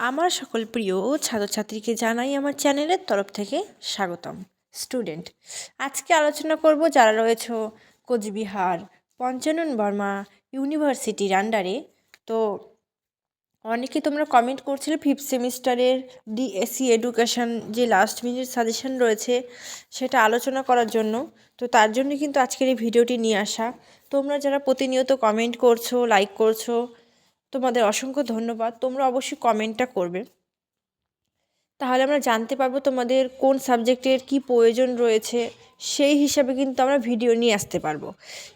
আমার সকল প্রিয় ছাত্রছাত্রীকে জানাই আমার চ্যানেলের তরফ থেকে স্বাগতম। স্টুডেন্ট, আজকে আলোচনা করব যারা রয়েছে কোচবিহার পঞ্চানন বর্মা ইউনিভার্সিটির আন্ডারে। তো অনেকে তোমরা কমেন্ট করছিলে ফিফথ সেমিস্টারের ডিএসসি এডুকেশন যে লাস্ট মিনিট সাজেশন রয়েছে সেটা আলোচনা করার জন্য। তো তার জন্য কিন্তু আজকের এই ভিডিওটি নিয়ে আসা। তোমরা যারা প্রতিনিয়ত কমেন্ট করছো, লাইক করছো, তোমাদের অসংখ্য ধন্যবাদ। তোমরা অবশ্যই কমেন্টটা করবে, তাহলে আমরা জানতে পারবো তোমাদের কোন সাবজেক্টের কি প্রয়োজন রয়েছে, সেই হিসাবে কিন্তু আমরা ভিডিও নিয়ে আসতে পারবো।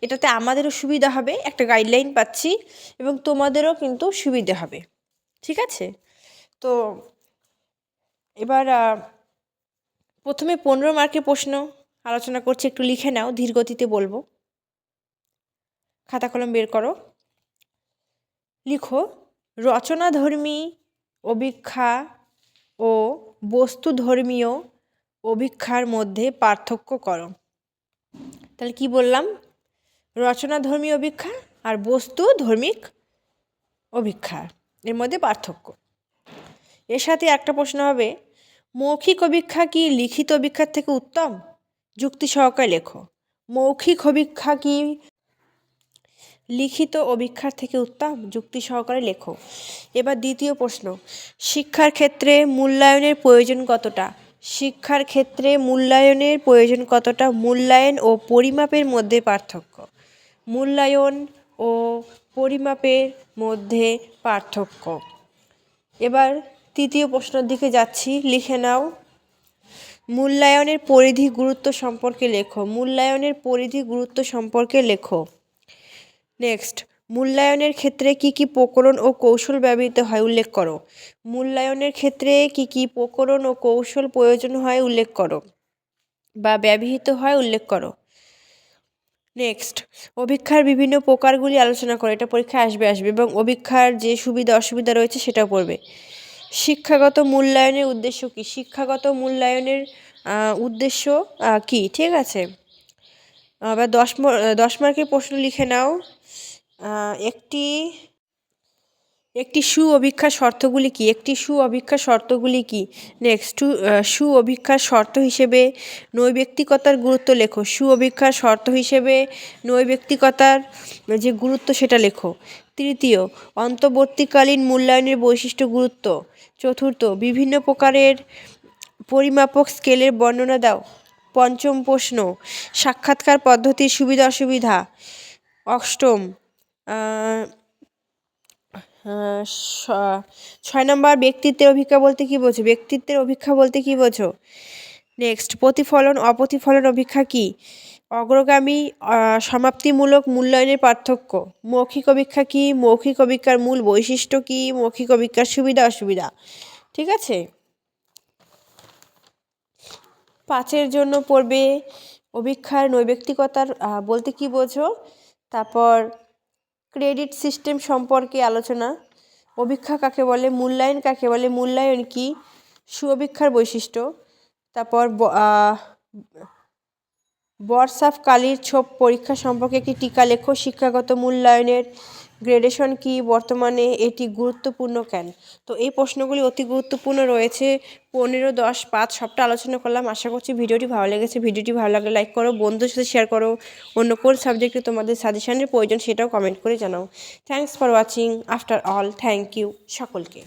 এটাতে আমাদেরও সুবিধা হবে, একটা গাইডলাইন পাচ্ছি, এবং তোমাদেরও কিন্তু সুবিধে হবে। ঠিক আছে? তো এবার প্রথমে 15 মার্কের প্রশ্ন আলোচনা করছি, একটু লিখে নাও, ধীর গতিতে বলবো। খাতা কলম বের করো, লিখো রচনাধর্মী অভিক্ষা ও বস্তুধর্মীয় অভিক্ষার মধ্যে পার্থক্য করো। তাহলে কি বললাম? রচনাধর্মী অভিক্ষা আর বস্তু ধর্মিক অভিক্ষা, এর মধ্যে পার্থক্য। এর সাথে একটা প্রশ্ন হবে, মৌখিক অভিক্ষা কি লিখিত অভিক্ষার থেকে উত্তম? যুক্তি সহকারে লেখো। মৌখিক অভিক্ষা কি লিখিত অভিক্ষার থেকে উত্তম? যুক্তি সহকারে লেখো। এবার দ্বিতীয় প্রশ্ন, শিক্ষার ক্ষেত্রে মূল্যায়নের প্রয়োজন কতটা? শিক্ষার ক্ষেত্রে মূল্যায়নের প্রয়োজন কতটা? মূল্যায়ন ও পরিমাপের মধ্যে পার্থক্য। মূল্যায়ন ও পরিমাপের মধ্যে পার্থক্য। এবার তৃতীয় প্রশ্নের দিকে যাচ্ছি, লিখে নাও। মূল্যায়নের পরিধি গুরুত্ব সম্পর্কে লেখো। মূল্যায়নের পরিধি গুরুত্ব সম্পর্কে লেখো। নেক্সট, মূল্যায়নের ক্ষেত্রে কি কি প্রকরণ ও কৌশল ব্যবহৃত হয় উল্লেখ করো। মূল্যায়নের ক্ষেত্রে কি কি প্রকরণ ও কৌশল প্রয়োজন হয় উল্লেখ করো, বা ব্যবহৃত হয় উল্লেখ করো। নেক্সট, অভিক্ষার বিভিন্ন প্রকারগুলি আলোচনা করো। এটা পরীক্ষায় আসবে এবং অভিক্ষার যে সুবিধা অসুবিধা রয়েছে সেটাও পড়বে। শিক্ষাগত মূল্যায়নের উদ্দেশ্য কি? শিক্ষাগত মূল্যায়নের উদ্দেশ্য কি? ঠিক আছে। আবার 10 মার্কের প্রশ্ন লিখে নাও। একটি সু অভিক্ষার শর্তগুলি কি? একটি সু অভিক্ষার শর্তগুলি কি? নেক্সট, সু অভিক্ষার শর্ত হিসেবে নৈর্ব্যক্তিকতার গুরুত্ব লেখো। সু অভিক্ষার শর্ত হিসেবে নৈর্ব্যক্তিকতার যে গুরুত্ব সেটা লেখো। তৃতীয়, অন্তর্বর্তীকালীন মূল্যায়নের বৈশিষ্ট্য গুরুত্ব। চতুর্থ, বিভিন্ন প্রকারের পরিমাপক স্কেলের বর্ণনা দাও। পঞ্চম প্রশ্ন, সাক্ষাৎকার পদ্ধতির সুবিধা অসুবিধা। অষ্টম, 6 নম্বর, ব্যক্তিত্বের অভিক্ষা বলতে কী বোঝো? ব্যক্তিত্বের অভিক্ষা বলতে কী বোঝো? নেক্সট, প্রতিফলন অপ্রতিফলন অভিক্ষা কী? অগ্রগামী সমাপ্তিমূলক মূল্যায়নের পার্থক্য। মৌখিক অভিক্ষা কী? মৌখিক অভিক্ষার মূল বৈশিষ্ট্য কী? মৌখিক অভিক্ষার সুবিধা অসুবিধা। ঠিক আছে? 5-এর জন্য পড়বে অভিক্ষার নৈর্ব্যক্তিকতার বলতে কী বোঝো। তারপর ক্রেডিট সিস্টেম সম্পর্কে আলোচনা। অভিক্ষা কাকে বলে? মূল্যায়ন কাকে বলে? মূল্যায়ন কি? সুঅভিক্ষার বৈশিষ্ট্য। তারপর বরসাফ কালির ছোপ পরীক্ষা সম্পর্কে একটি টিকা লেখো। শিক্ষাগত মূল্যায়নের গ্রেডেশন কি? বর্তমানে এটি গুরুত্বপূর্ণ কেন? তো এই প্রশ্নগুলি অতি গুরুত্বপূর্ণ রয়েছে। 15, 10, 5 সবটা আলোচনা করলাম। আশা করছি ভিডিওটি ভালো লেগেছে। ভিডিওটি ভালো লাগলে লাইক করো, বন্ধুদের সাথে শেয়ার করো। অন্য কোন সাবজেক্টে তোমাদের সাজেশনের প্রয়োজন সেটাও কমেন্ট করে জানাও। Thanks for watching. After all, thank you সকলকে।